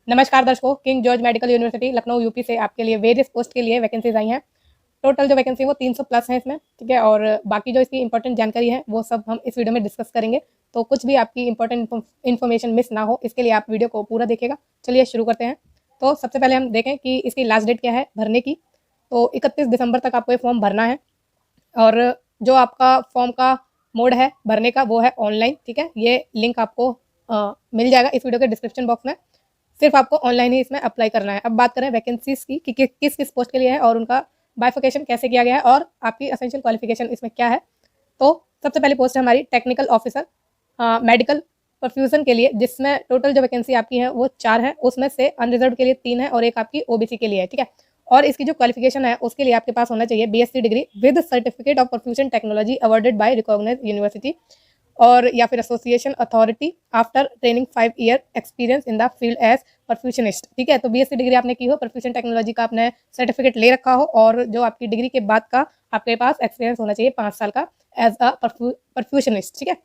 नमस्कार दर्शकों, king George medical university Lucknow UP से आपके लिए वेरियस पोस्ट के लिए वैकेंसीज आई हैं। टोटल जो वैकेंसी है वो 300 प्लस है इसमें, ठीक है। और बाकी जो इसकी इंपॉर्टेंट जानकारी है वो सब हम इस वीडियो में डिस्कस करेंगे। तो कुछ भी आपकी इंपॉर्टेंट इन्फॉर्मेशन मिस ना हो, इसके लिए आप वीडियो को पूरा देखिएगा। चलिए शुरू करते हैं। तो सबसे पहले हम देखें कि इसकी लास्ट डेट क्या है भरने की। तो 31 दिसंबर तक आपको ये फॉर्म भरना है। और जो आपका फॉर्म का मोड है भरने का वो है ऑनलाइन, ठीक है। ये लिंक आपको मिल जाएगा इस वीडियो के डिस्क्रिप्शन बॉक्स में। सिर्फ आपको ऑनलाइन ही इसमें अप्लाई करना है। अब बात करें वैकेंसीज की कि किस किस पोस्ट के लिए है और उनका बाइफिकेशन कैसे किया गया है और आपकी एसेंशियल क्वालिफिकेशन इसमें क्या है। तो सबसे पहली पोस्ट है हमारी टेक्निकल ऑफिसर मेडिकल परफ्यूजन के लिए, जिसमें टोटल जो वैकेंसी आपकी है वो 4 है। उसमें से अनरिजर्व के लिए 3 है और एक आपकी ओबीसी के लिए है, ठीक है। और इसकी जो क्वालिफिकेशन है उसके लिए आपके पास होना चाहिए BSc degree with certificate of perfusion technology awarded by recognised university और या फिर association authority after training 5 year experience in the field as perfusionist, ठीक है। तो बीएससी डिग्री आपने की हो, परफ्यूजन टेक्नोलॉजी का आपने सर्टिफिकेट ले रखा हो और जो आपकी डिग्री के बाद का आपके पास एक्सपीरियंस होना चाहिए 5 साल का एज अ परफ्यूशनिस्ट, ठीक है।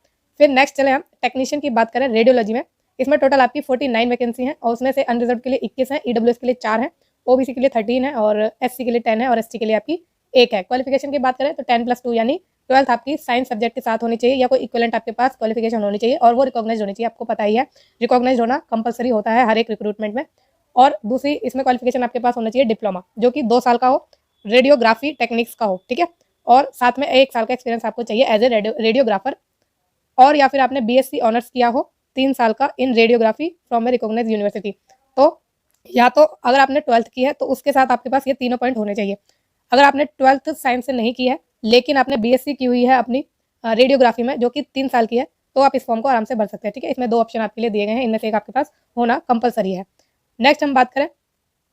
फिर नेक्स्ट चले हम टेक्नीशियन की बात करें रेडियोलॉजी में। इसमें टोटल आपकी 49 वैकेंसी है और उसमें से अनरिजर्व के लिए 21 है, ईडब्ल्यूएस के लिए 4 है, ओबीसी के लिए 13 है और एससी के लिए 10 है और एसटी के लिए आपकी 1 है। क्वालिफिकेशन की बात करें तो 10+2 यानी 12th आपकी साइंस सब्जेक्ट के साथ होनी चाहिए या कोई इक्विवेलेंट आपके पास क्वालिफिकेशन होनी चाहिए और वो रिकॉग्नाइज होनी चाहिए। आपको पता ही है रिकॉग्नाइज होना कंपलसरी होता है हर एक रिक्रूटमेंट में। और दूसरी इसमें क्वालिफिकेशन आपके पास होना चाहिए डिप्लोमा, जो कि 2 साल का हो, रेडियोग्राफी टेक्निक्स का हो, ठीक है। और साथ में 1 साल का एक्सपीरियंस आपको चाहिए एज ए रेडियोग्राफर और या फिर आपने बीएससी ऑनर्स किया हो 3 साल का in radiography from a recognised university. तो या तो अगर आपने 12th की है तो उसके साथ आपके पास ये तीनों पॉइंट होने चाहिए। अगर आपने 12th साइंस से नहीं की है लेकिन आपने बीएससी की हुई है अपनी रेडियोग्राफी में, जो कि 3 साल की है, तो आप इस फॉर्म को आराम से भर सकते हैं, ठीक है। इसमें 2 ऑप्शन आपके लिए दिए गए हैं, इनमें से एक आपके पास होना कंपलसरी है। नेक्स्ट हम बात करें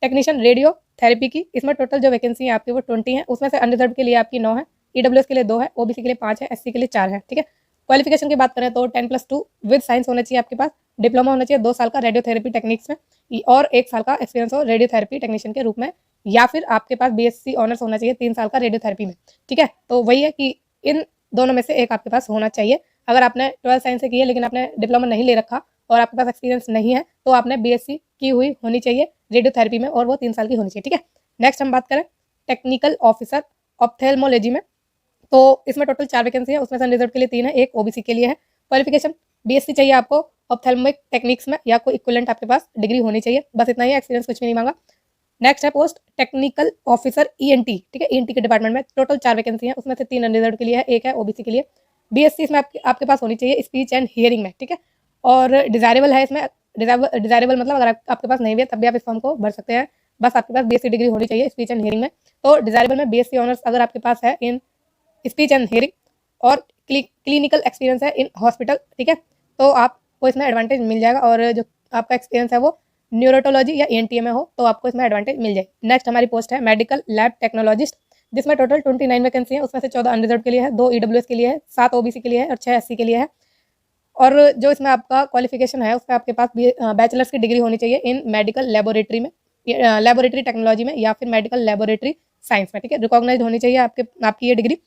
टेक्नीशियन रेडियो थेरेपी की। इसमें टोटल जो वैकेंसी है आपकी वो 20 है। उसमें से अनरिजर्व के लिए आपकी 9 है, ईडब्ल्यूएस के लिए 2 है, ओबीसी के लिए 5 है, एससी के लिए 4 है, ठीक है। क्वालिफिकेशन की बात करें तो 10+2 विद साइंस होना चाहिए आपके पास, डिप्लोमा होना चाहिए 2 साल का रेडियोथेरेपी टेक्निक्स में और 1 साल का एक्सपीरियंस हो रेडियोथेरेपी टेक्नीशियन के रूप में, या फिर आपके पास बीएससी ऑनर्स होना चाहिए 3 साल का रेडियोथेरेपी में, ठीक है। तो वही है कि इन दोनों में से एक आपके पास होना चाहिए। अगर आपने 12 साइंस से की है लेकिन आपने डिप्लोमा नहीं ले रखा और आपके पास एक्सपीरियंस नहीं है तो आपने बीएससी की हुई होनी चाहिए रेडियोथेरेपी में और वो 3 साल की होनी चाहिए, ठीक है। नेक्स्ट हम बात करें टेक्निकल ऑफिसर ऑप्थेल्मोलॉजी में। तो इसमें टोटल 4 वैकेंसी है, उसमें से रिजर्व के लिए 3 है, एक ओबीसी के लिए है। क्वालिफिकेशन बीएससी चाहिए आपको ऑप्थेल्मिक टेक्निक्स में या कोई इक्विवेलेंट आपके पास डिग्री होनी चाहिए, बस इतना ही, एक्सपीरियंस कुछ भी नहीं मांगा। नेक्स्ट है पोस्ट टेक्निकल ऑफिसर ईएनटी, ठीक है। ईएनटी के डिपार्टमेंट में टोटल 4 वैकेंसी है, उसमें से 3 अनरिजर्व के लिए है, एक है ओबीसी के लिए। बीएससी इसमें आपके पास होनी चाहिए स्पीच एंड हियरिंग में, ठीक है। और डिजायरेबल है इसमें, डिजायरेबल मतलब अगर आपके पास नहीं भी है तब भी आप इस फॉर्म को भर सकते हैं, बस आपके पास बीएससी डिग्री होनी चाहिए स्पीच एंड हियरिंग में। तो डिजायरेबल में बीएससी ऑनर्स अगर आपके पास है इन स्पीच एंड हियरिंग और क्लिनिकल एक्सपीरियंस है इन हॉस्पिटल, ठीक है, तो आपको इसमें एडवांटेज मिल जाएगा। और जो आपका एक्सपीरियंस है वो न्यूरोटोलॉजी या एनटीए में हो तो आपको इसमें एडवांटेज मिल जाए। नेक्स्ट हमारी पोस्ट है मेडिकल लैब टेक्नोलॉजिस्ट, जिसमें टोटल 29 वैकेंसी है, उसमें से 14 अनरिजर्व के लिए है, 2 ईडब्ल्यूएस के लिए है, 7 ओबीसी के लिए है और 6 एससी के लिए है। और जो इसमें आपका क्वालिफिकेशन है उसमें आपके पास बैचलर्स की डिग्री होनी चाहिए इन मेडिकल लेबोरेटरी में, लेबोरेटरी टेक्नोलॉजी में या फिर मेडिकल लेबोरेटरी साइंस में, ठीक है। रिकॉग्नाइज होनी चाहिए आपकी ये डिग्री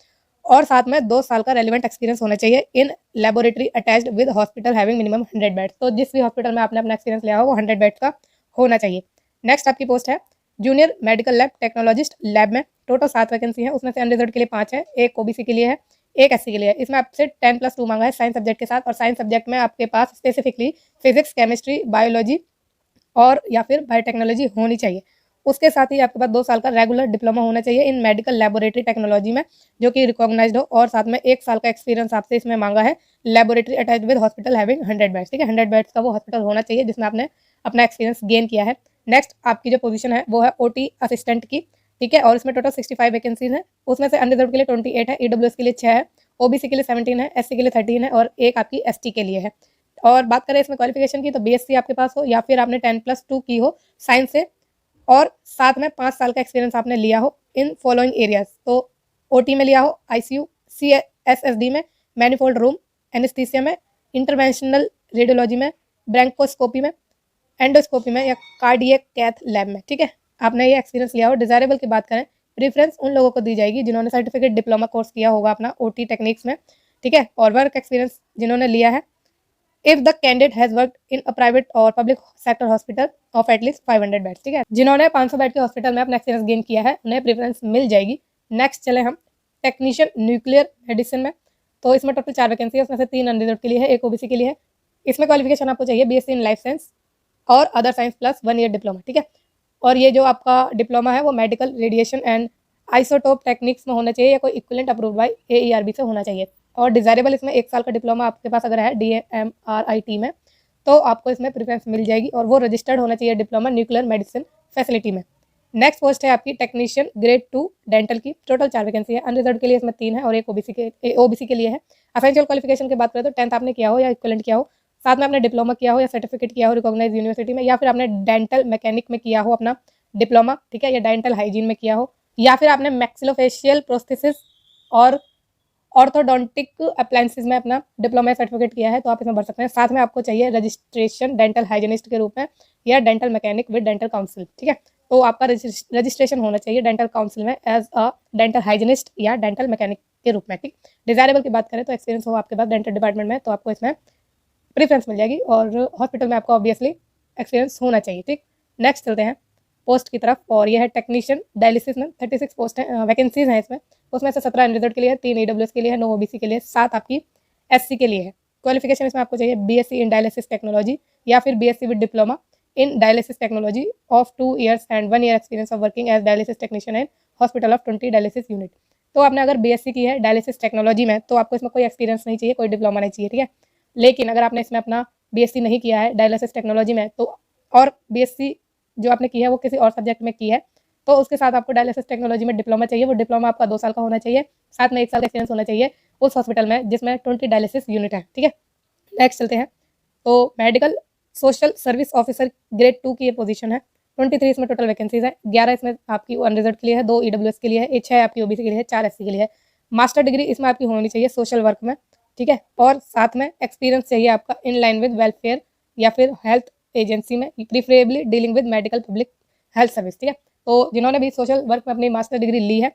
और साथ में 2 साल का रेलिवेंट एक्सपीरियंस होना चाहिए in laboratory attached with hospital having minimum 100 beds. तो जिस भी हॉस्पिटल में आपने अपना एक्सपीरियंस लिया हो वो 100 बेड्स का होना चाहिए। नेक्स्ट आपकी पोस्ट है junior medical lab technologist lab में। टोटल 7 वैकेंसी है, उसमें से अनरिजर्व के लिए 5 है, एक ओबीसी के लिए है, एक एससी के लिए है। इसमें आपसे 10+2 मांगा है साइंस सब्जेक्ट के साथ और साइंस सब्जेक्ट में आपके पास स्पेसिफिकली फिजिक्स, केमिस्ट्री, बायोलॉजी और या फिर बायोटेक्नोलॉजी होनी चाहिए। उसके साथ ही आपके पास 2 साल का रेगुलर डिप्लोमा होना चाहिए इन मेडिकल लेबोरेटरी टेक्नोलॉजी में, जो कि रिकॉग्नाइज्ड हो और साथ में 1 साल का एक्सपीरियंस आपसे इसमें मांगा है laboratory attached with hospital having 100 beds, ठीक है। 100 बेड्स का वो हॉस्पिटल होना चाहिए जिसमें आपने अपना एक्सपीरियंस गेन किया है। नेक्स्ट आपकी जो पोजीशन है वो है ओटी असिस्टेंट की, ठीक है। और इसमें टोटल 65 वैकेंसीज है, उसमें से अनरिजर्व के लिए 28 है, ईडब्ल्यूएस के लिए 6 है, ओबीसी के लिए 17 है, एससी के लिए 13 है और एक आपकी एसटी के लिए है। और बात करें इसमें क्वालिफिकेशन की तो बीएससी आपके पास हो या फिर आपने 10+2 की हो साइंस से और साथ में 5 साल का एक्सपीरियंस आपने लिया हो इन फॉलोइंग एरियाज। तो ओटी में लिया हो, आईसीयू, सीएसएसडी में, मैनिफोल्ड रूम एनेस्थीसिया में, इंटरवेंशनल रेडियोलॉजी में, ब्रैंकोस्कोपी में, एंडोस्कोपी में या कार्डियक कैथ लैब में, ठीक है। आपने ये एक्सपीरियंस लिया हो। डिजायरेबल की बात करें, प्रेफरेंस उन लोगों को दी जाएगी जिन्होंने सर्टिफिकेट डिप्लोमा कोर्स किया होगा अपना ओटी टेक्निक्स में, ठीक है। और वर्क एक्सपीरियंस जिन्होंने लिया है if the candidate has worked in a private और public sector hospital of at least 500 beds, ठीक है। जिन्होंने 500 बेड के हॉस्पिटल में अपना एक्सपीरियंस गेन किया है उन्हें प्रेफरेंस मिल जाएगी। नेक्स्ट चले हम टेक्नीशियन न्यूक्लियर मेडिसिन में। तो इसमें टोटल 4 वैकेंसी है, उसमें से 3 अनरिजर्व के लिए है, एक ओबीसी के लिए है। इसमें क्वालिफिकेशन आपको चाहिए बीएससी इन लाइफ साइंस और other science plus 1 year diploma, ठीक है। और ये जो आपका डिप्लोमा है वो medical radiation and isotope techniques में होना चाहिए या कोई इक्विवेलेंट अप्रूव्ड बाय AERB से होना चाहिए। और डिजायरेबल इसमें 1 साल का डिप्लोमा आपके पास अगर है DMRIT में तो आपको इसमें प्रेफरेंस मिल जाएगी और वो रजिस्टर्ड होना चाहिए डिप्लोमा न्यूक्लियर मेडिसिन फैसिलिटी में। नेक्स्ट पोस्ट है आपकी टेक्नीशियन ग्रेड 2 डेंटल की। टोटल 4 वैकेंसी है, अनरिजर्व के लिए इसमें 3 है और एक ओबीसी के लिए है। असेंशियल क्वालिफिकेशन की बात करें तो 10th आपने किया हो या इक्विवेलेंट किया हो, साथ में आपने डिप्लोमा किया हो या सर्टिफिकेट किया हो रिकॉग्नाइज यूनिवर्सिटी में, या फिर आपने डेंटल मैकेनिक में किया हो अपना डिप्लोमा, ठीक है, या डेंटल हाइजीन में किया हो, या फिर आपने मैक्सिलोफेशियल प्रोस्थेसिस और ऑर्थोडोंटिक अप्लायंसेज में अपना डिप्लोमा सर्टिफिकेट किया है तो आप इसमें भर सकते हैं। साथ में आपको चाहिए रजिस्ट्रेशन डेंटल हाइजीनिस्ट के रूप में या dental mechanic with dental council, ठीक है। तो आपका रजिस्ट्रेशन होना चाहिए डेंटल काउंसिल में एज अ डेंटल हाइजीनिस्ट या डेंटल मैकेनिक के रूप में, ठीक। डिजायरेबल की बात करें तो एक्सपीरियंस हो आपके पास डेंटल डिपार्टमेंट में तो आपको इसमें प्रेफरेंस मिल जाएगी और हॉस्पिटल में आपको ऑब्वियसली एक्सपीरियंस होना चाहिए, ठीक। नेक्स्ट चलते हैं पोस्ट की तरफ और यह है टेक्नीशियन डायलिसिस में। 36 पोस्ट है, वैकेंसीज हैं इसमें। उसमें से 17 अनरिजर्व के लिए है, 3 EWS के लिए है, 9 ओबीसी के लिए, 7 आपकी SC के लिए है। क्वालिफिकेशन इसमें आपको चाहिए BSc इन डायलिसिस टेक्नोलॉजी या फिर BSc with diploma in dialysis technology of 2 years and 1 year experience of working as dialysis technician in hospital of 20 dialysis unit. तो आपने अगर BSc की है डायलिसिस टेक्नोलॉजी में तो आपको इसमें कोई एक्सपीरियंस नहीं चाहिए, कोई डिप्लोमा नहीं चाहिए, ठीक है। लेकिन अगर आपने इसमें अपना BSc नहीं किया है डायलिसिस टेक्नोलॉजी में तो और BSc जो आपने की है वो किसी और सब्जेक्ट में की है तो उसके साथ आपको डायलिसिस टेक्नोलॉजी में डिप्लोमा चाहिए। वो डिप्लोमा आपका 2 साल का होना चाहिए, साथ में 1 साल का एक्सपीरियंस होना चाहिए उस हॉस्पिटल में जिसमें 20 डायलिसिस यूनिट है, ठीक है। नेक्स्ट चलते हैं तो medical social service officer grade 2 की ये पोजीशन है। 23 इसमें टोटल वैकेंसीज है, 11 इसमें आपकी अनरिजर्व के लिए है, 2 EWS के लिए है, 6 आपकी ओबीसी के लिए है, 4 SC के लिए है। मास्टर डिग्री इसमें आपकी होनी चाहिए सोशल वर्क में, ठीक है। और साथ में एक्सपीरियंस चाहिए आपका इन लाइन विद वेलफेयर या फिर हेल्थ एजेंसी में, preferably dealing with medical public health service, ठीक है। तो जिन्होंने भी सोशल वर्क में अपनी मास्टर डिग्री ली है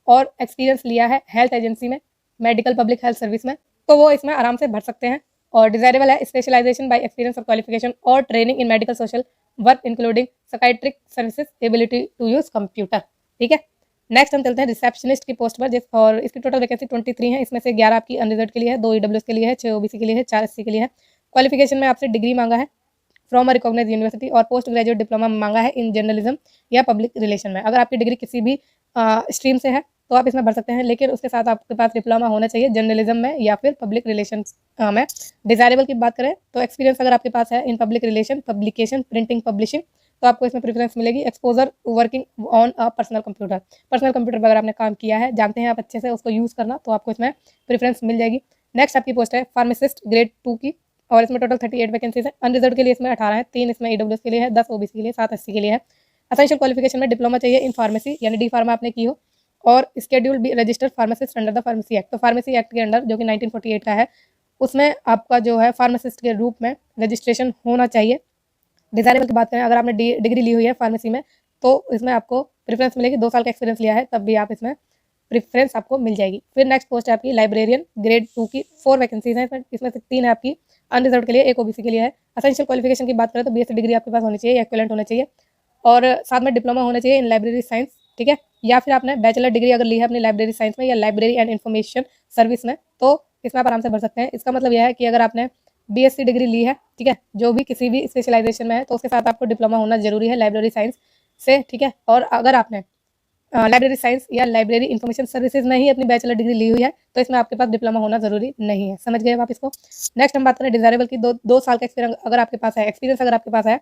और एक्सपीरियंस लिया है हेल्थ एजेंसी में, मेडिकल पब्लिक हेल्थ सर्विस में, तो वो इसमें आराम से भर सकते हैं। और डिजायरेबल है स्पेशलाइजेशन बाय एक्सपीरियंस और क्वालिफिकेशन और training in medical social work including psychiatric services, ability to use computer, ठीक है। नेक्स्ट हम चलते हैं रिसेप्शनिस्ट की पोस्ट पर और इसकी टोटल वैकेंसी 23 है। इसमें से 11 आपकी अनरिजर्व के लिए है, 2 EWS के लिए है, 6 ओबीसी के लिए है, 4 SC के लिए है। क्वालिफिकेशन में आपसे डिग्री मांगा है फ्रॉम अ रिकॉग्नाइज यूनिवर्सिटी और पोस्ट ग्रेजुएट डिप्लोमा मांगा है इन जर्नलिज्म या पब्लिक रिलेशन में। अगर आपकी डिग्री किसी भी स्ट्रीम से है तो आप इसमें भर सकते हैं, लेकिन उसके साथ आपके पास डिप्लोमा होना चाहिए जर्नलिज्म में या फिर पब्लिक रिलेशन में। डिजायरेबल की बात करें तो एक्सपीरियंस अगर आपके पास है in public relation, publication, printing, publishing तो आपको इसमें प्रेफरेंस मिलेगी। Exposure to working on a personal computer, personal computer पर अगर आपने काम किया है, जानते हैं आप अच्छे से उसको यूज़ करना, तो आपको इसमें प्रेफरेंस मिल जाएगी। नेक्स्ट आपकी पोस्ट है फार्मासिस्ट ग्रेड 2 की और इसमें टोटल 38 वैकेंसीज है। अनरिजर्व के लिए इसमें 18 है, 3 इसमें EWS के लिए है, 10 ओबीसी के लिए, 7 SC के लिए है। असेंशियल क्वालिफिकेशन में डिप्लोमा चाहिए इन फार्मेसी यानी D फार्मा आपने की हो और schedule be registered pharmacist under the pharmacy act. तो फार्मेसी एक्ट के अंडर जो कि 1948 का है उसमें आपका जो है फार्मासिस्ट के रूप में रजिस्ट्रेशन होना चाहिए। डिजायरेबल की बात करें अगर आपने डिग्री ली हुई है फार्मेसी में तो इसमें आपको प्रेफरेंस मिलेगी, 2 साल का एक्सपीरियंस लिया है तब भी आप इसमें प्रेफरेंस आपको मिल जाएगी। फिर नेक्स्ट पोस्ट है आपकी लाइब्रेरियन ग्रेड 2 की, 4 वैकेंसीज हैं इसमें से 3 है आपकी अनरिजर्व के लिए, 1 ओबीसी के लिए है। असेंशियल क्वालिफिकेशन की बात करें तो BSc डिग्री आपके पास होनी चाहिए, एक्विवेलेंट होना चाहिए और साथ में डिप्लोमा होना चाहिए इन लाइब्रेरी साइंस, ठीक है। या फिर आपने बैचलर डिग्री अगर ली है अपनी लाइब्रेरी साइंस में या लाइब्रेरी एंड इन्फॉर्मेशन सर्विस में तो इसमें आप आराम से भर सकते हैं। इसका मतलब यह है कि अगर आपने BSc डिग्री ली है, ठीक है, जो भी किसी भी स्पेशलाइजेशन में है तो उसके साथ आपको डिप्लोमा होना जरूरी है लाइब्रेरी साइंस से, ठीक है। और अगर आपने लाइब्रेरी साइंस या लाइब्रेरी इन्फॉर्मेशन सर्विसेज में ही अपनी बैचलर डिग्री ली हुई है तो इसमें आपके पास डिप्लोमा होना जरूरी नहीं है। समझ गए आप इसको। नेक्स्ट हम बात करें डिजायरेबल की, 2 साल का एक्सपीरियंस अगर आपके पास है, एक्सपीरियंस अगर आपके पास है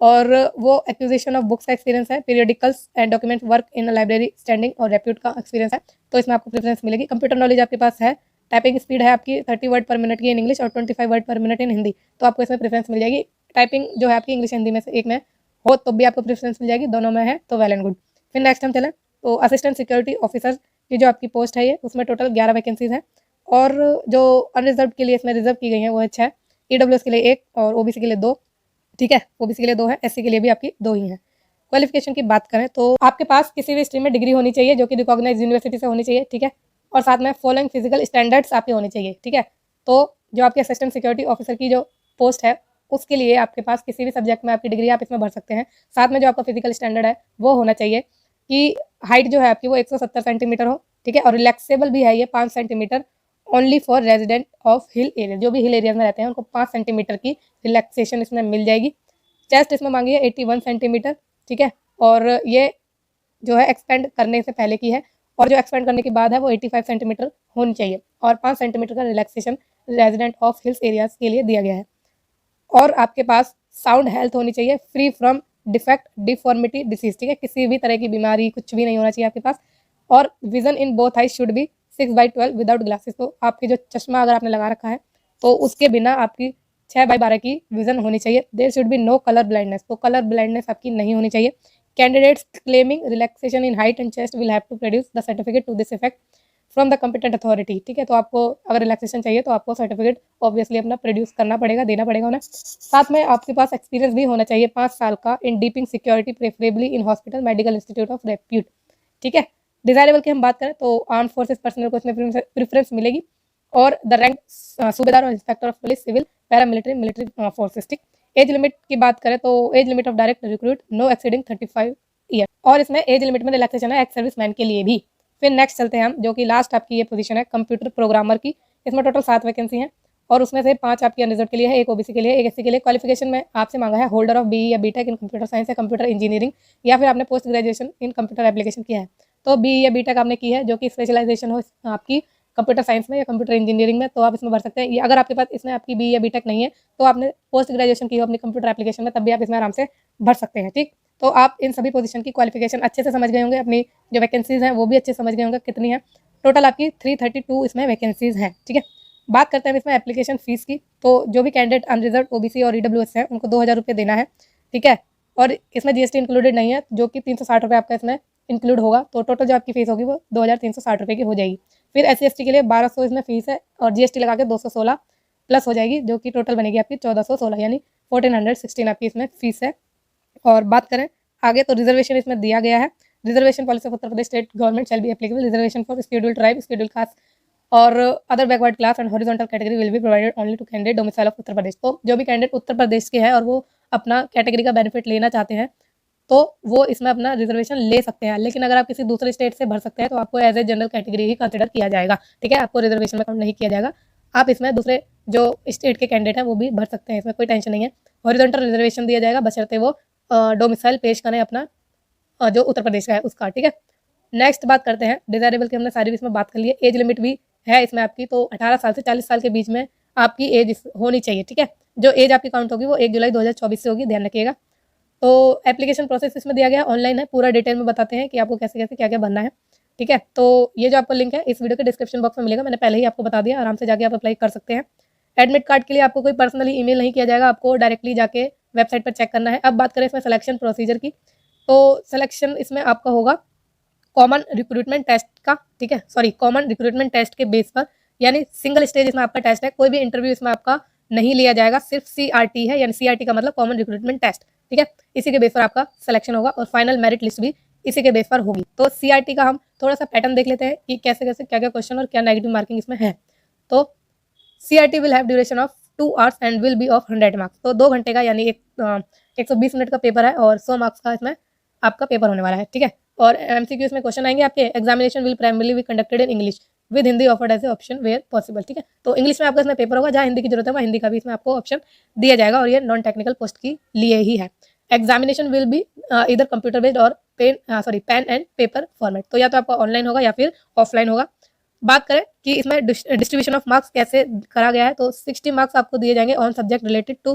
और वो एक्विजिशन ऑफ बुक्स का एक्सपीरियंस है, periodicals and document work in library standing और रेप्यूट का एक्सपीरियंस है तो इसमें आपको प्रेफरेंस मिलेगी। कंप्यूटर नॉलेज आपके पास है, टाइपिंग स्पीड है आपकी 30 वर्ड पर मिनट की इन इंग्लिश और 25 वर्ड पर मिनट इन हिंदी तो आपको इसमें प्रेफरेंस मिल जाएगी। टाइपिंग जो है आपकी इंग्लिश हिंदी में से एक में हो तो भी आपको प्रेफरेंस मिल जाएगी, दोनों में है तो वेल एंड गुड। फिर नेक्स्ट हम चलें तो असिस्टेंट सिक्योरिटी ऑफिसर की जो आपकी पोस्ट है ये, उसमें टोटल 11 वैकेंसीज हैं और जो अनरिजर्व के लिए इसमें रिजर्व की गई हैं वो है 6, EWS के लिए 1 और ओबीसी के लिए 2, ठीक है, ओबीसी के लिए 2 है, SC के लिए भी आपकी 2 ही है। क्वालिफिकेशन की बात करें तो आपके पास किसी भी स्ट्रीम में डिग्री होनी चाहिए जो कि रिकॉग्नाइज यूनिवर्सिटी से होनी चाहिए, ठीक है, और साथ में फॉलोइंग फिजिकल स्टैंडर्ड्स आपके होने चाहिए, ठीक है। तो जो आपके असिस्टेंट सिक्योरिटी ऑफिसर की जो पोस्ट है उसके लिए आपके पास किसी भी सब्जेक्ट में आपकी डिग्री आप इसमें भर सकते हैं। साथ में जो आपका फिजिकल स्टैंडर्ड है वो होना चाहिए कि हाइट जो है आपकी वो 170 सेंटीमीटर हो, ठीक है। और रिलैक्सेबल भी है ये 5 centimetre only for resident of hill area, जो भी हिल एरिया में रहते हैं उनको 5 सेंटीमीटर की रिलैक्सेशन इसमें मिल जाएगी। चेस्ट इसमें मांगी है 81 सेंटीमीटर, ठीक है। और ये जो है एक्सपेंड करने से पहले की है, और जो एक्सपेंड करने के बाद है वो 85 सेंटीमीटर होनी चाहिए, और 5 सेंटीमीटर का relaxation resident of hills areas के लिए दिया गया है। और आपके पास साउंड हेल्थ होनी चाहिए, free from defect, deformity, disease, ठीक है। किसी भी तरह की बीमारी कुछ भी नहीं होना चाहिए आपके पास। और vision in both eyes should be 6/12 without glasses, तो आपकी जो चश्मा अगर आपने लगा रखा है तो उसके बिना आपकी 6/12 की विजन होनी चाहिए। There should be no colour blindness, तो कलर ब्लाइंडनेस आपकी नहीं होनी चाहिए। Candidates claiming relaxation in height and chest will have to produce the certificate to this effect from the competent authority, ठीक है। तो आपको अगर रिलैक्सेशन चाहिए तो आपको सर्टिफिकेट ऑब्वियसली अपना प्रोड्यूस करना पड़ेगा, देना पड़ेगा उन्हें। साथ में आपके पास एक्सपीरियंस भी होना चाहिए 5 साल का in dipping security, preferably in hospital, medical institute of repute, ठीक है। डिजायरेबल की हम बात करें तो आर्म फोर्सेस पर्सनल को इसमें प्रेफरेंस मिलेगी, और द रैंक सूबेदार और inspector of police, civil, paramilitary, military forces, ठीक। एज लिमिट की बात करें तो age limit of direct recruit no exceeding 35 year, और इसमें एज लिमिट में रिलैक्सेशन है एक्स सर्विस मैन के लिए भी। फिर नेक्स्ट चलते हैं हम, जो कि लास्ट आपकी ये पोजीशन है कंप्यूटर प्रोग्रामर की। इसमें टोटल 7 वैकेंसी हैं, और उसमें से 5 आपकी अनरिजर्व के लिए है, एक ओबीसी के लिए, एक एससी के लिए। क्वालिफिकेशन में आपसे मांगा है होल्डर ऑफ बीई या बीटेक इन कंप्यूटर साइंस या कंप्यूटर इंजीनियरिंग, या फिर आपने post graduation in computer application किया है। तो बीई या बीटेक आपने की है, जो कि स्पेशलाइजेशन हो आपकी कंप्यूटर साइंस में या कंप्यूटर इंजीनियरिंग में, तो आप इसमें भर सकते हैं। अगर आपके पास इसमें आपकी बीई या बीटेक नहीं है तो आपने पोस्ट ग्रेजुएशन की हो अपनी कंप्यूटर एप्लीकेशन में, तब भी आप इसमें आराम से भर सकते हैं, ठीक। तो आप इन सभी पोजीशन की क्वालिफिकेशन अच्छे से समझ गए होंगे, अपनी जो वैकेंसीज हैं वो भी अच्छे से समझ गए होंगे कितनी है। टोटल आपकी 332 इसमें वैकेंसीज हैं, ठीक है। बात करते हैं इसमें एप्लीकेशन फीस की, तो जो भी कैंडिडेट अनरिजर्व, ओबीसी और ईडब्ल्यूएस है उनको 2000 रुपये देना है, ठीक है। और इसमें जीएसटी इंक्लूडेड नहीं है, जो कि 360 रुपये आपका इसमें इंक्लूड होगा, तो टोटल जो आपकी फीस होगी वो 2360 रुपये की हो जाएगी। फिर SC/ST के लिए 1200 इसमें फीस है, और जीएसटी लगा के 216 प्लस हो जाएगी, जो कि टोटल बनेगी आपकी 1416, यानी 1416 आपकी इसमें फीस है। और बात करें आगे तो रिजर्वेशन इसमें दिया गया है, reservation policy of Uttar Pradesh state government shall be applicable, reservation for scheduled tribe, scheduled caste और other backward class and horizontal category will be provided only to candidate domicile of Uttar Pradesh. तो जो भी कैंडिडेट उत्तर प्रदेश के हैं और वो अपना कैटेगरी का बेनिफिट लेना चाहते हैं तो वो इसमें अपना रिजर्वेशन ले सकते हैं, लेकिन अगर आप किसी दूसरे स्टेट से भर सकते हैं तो आपको एज ए जनरल कैटेगरी ही कंसिडर किया जाएगा, ठीक है। आपको रिजर्वेशन में काउंट नहीं किया जाएगा। आप इसमें दूसरे जो स्टेट के कैंडिडेट हैं वो भी भर सकते हैं, इसमें कोई टेंशन नहीं है। हॉरिजॉन्टल रिजर्वेशन दिया जाएगा बशर्ते वो डोमिसाइल पेश करें अपना जो उत्तर प्रदेश का है उसका, ठीक है। नेक्स्ट बात करते हैं डिजायरेबल की, हमने सारी भी इसमें बात कर ली है। एज लिमिट भी है इसमें आपकी, तो 18 साल से 40 साल के बीच में आपकी एज होनी चाहिए, ठीक है। जो एज आपकी काउंट होगी वो 1 जुलाई 2024 से होगी, ध्यान रखिएगा। तो एप्लीकेशन प्रोसेस इसमें दिया गया है, ऑनलाइन है, पूरा डिटेल में बताते हैं कि आपको कैसे कैसे क्या क्या भरना है, ठीक है। तो ये जो आपको लिंक है इस वीडियो के डिस्क्रिप्शन बॉक्स में मिलेगा, मैंने पहले ही आपको बता दिया, आराम से जाके आप अप्लाई कर सकते हैं। एडमिट कार्ड के लिए आपको कोई पर्सनली ईमेल नहीं किया जाएगा, आपको डायरेक्टली जाके वेबसाइट पर चेक करना है। अब बात करें इसमें सिलेक्शन प्रोसीजर की, तो सिलेक्शन इसमें आपका होगा कॉमन रिक्रूटमेंट टेस्ट का, ठीक है, सॉरी कॉमन रिक्रूटमेंट टेस्ट के बेस पर, यानी सिंगल स्टेज इसमें आपका टेस्ट है, कोई भी इंटरव्यू इसमें आपका नहीं लिया जाएगा, सिर्फ CRT है, यानी CRT का मतलब कॉमन रिक्रूटमेंट टेस्ट, ठीक है। इसी के बेस पर आपका सिलेक्शन होगा और फाइनल मेरिट लिस्ट भी इसी के बेस पर होगी। तो CRT का हम थोड़ा सा पैटर्न देख लेते हैं कि कैसे कैसे क्या क्या क्वेश्चन और क्या नेगेटिव मार्किंग इसमें है। तो CRT will have duration of 2 hours and will be of 100 marks, तो 2 घंटे का यानी 120 मिनट का पेपर है, और 100 मार्क्स का इसमें आपका पेपर होने वाला है, ठीक है। और MCQ में क्वेश्चन आएंगे आपके। Examination will primarily be conducted in English with Hindi offered as a option where possible, ठीक है। तो इंग्लिश में आपका इसमें पेपर होगा, जहाँ हिंदी की जरूरत है वहाँ हिंदी का भी इसमें आपको ऑप्शन दिया जाएगा, और ये नॉन टेक्निकल पोस्ट के लिए ही है। एग्जामिनेशन विल बी इधर कंप्यूटर बेस्ड और पेन एंड पेपर फॉर्मेट, तो या तो आपका ऑनलाइन होगा या फिर ऑफलाइन होगा। बात करें कि इसमें डिस्ट्रीब्यूशन ऑफ मार्क्स कैसे करा गया है, तो 60 मार्क्स आपको दिए जाएंगे on subject related to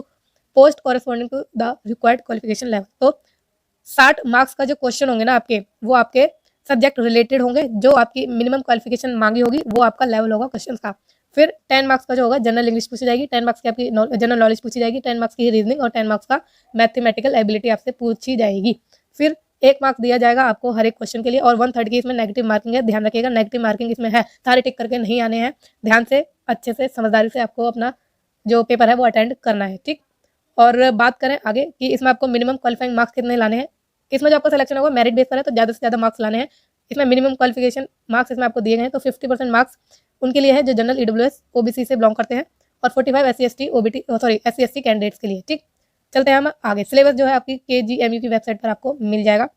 post corresponding to the required qualification level. तो 60 मार्क्स का जो क्वेश्चन होंगे ना आपके, वो आपके सब्जेक्ट रिलेटेड होंगे, जो आपकी मिनिमम क्वालिफिकेशन मांगी होगी वो आपका लेवल होगा क्वेश्चन का। फिर 10 मार्क्स का जो होगा जनरल इंग्लिश पूछी जाएगी, 10 मार्क्स की आपकी जनरल नॉलेज पूछी जाएगी, 10 मार्क्स की रीजनिंग और 10 मार्क्स का मैथमेटिकल एबिलिटी आपसे पूछी जाएगी। फिर 1 मार्क्स दिया जाएगा आपको हर एक क्वेश्चन के लिए, और 1/3 की इसमें नेगेटिव मार्किंग है, ध्यान रखिएगा नेगेटिव मार्किंग इसमें है, सारे टिक करके नहीं आने हैं, ध्यान से अच्छे से समझदारी से आपको अपना जो पेपर है वो अटेंड करना है, ठीक। और बात करें आगे कि इसमें आपको मिनिमम क्वालिफाइंग मार्क्स कितने लाने हैं, इसमें जो आपका सिलेक्शन होगा मेरिट बेस पर है, तो ज़्यादा से ज़्यादा मार्क्स लाने हैं। इसमें मिनिमम क्वालिफिकेशन मार्क्स इसमें आपको दिए गए हैं, तो 50% मार्क्स उनके लिए है जो जनरल EWS OBC से बिलोंग करते हैं, और 45 SC/ST OBT SC/ST कैंडिडेट्स के लिए। ठीक, चलते हैं हम आगे। सिलेबस जो है आपकी KGMU की वेबसाइट पर आपको मिल जाएगा।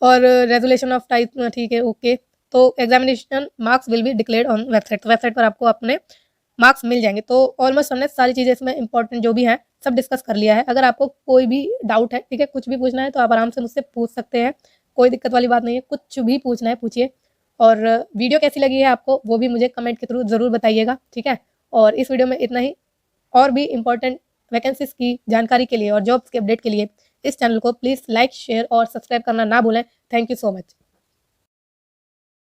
और रेजोल्यूशन ऑफ टाइप, ठीक है, ओके। तो examination marks will be declared on website, तो वेबसाइट पर आपको अपने मार्क्स मिल जाएंगे। तो ऑलमोस्ट हमने सारी चीज़ें इसमें इंपॉर्टेंट जो भी है सब डिस्कस कर लिया है। अगर आपको कोई भी डाउट है, ठीक है, कुछ भी पूछना है तो आप आराम से मुझसे पूछ सकते हैं, कोई दिक्कत वाली बात नहीं है। कुछ भी पूछना है पूछिए। और वीडियो कैसी लगी है आपको वो भी मुझे कमेंट के थ्रू ज़रूर बताइएगा, ठीक है। और इस वीडियो में इतना ही। और भी इंपॉर्टेंट वैकेंसीज की जानकारी के लिए और जॉब्स के अपडेट के लिए इस चैनल को प्लीज़ लाइक, शेयर और सब्सक्राइब करना ना भूलें। Thank you so much.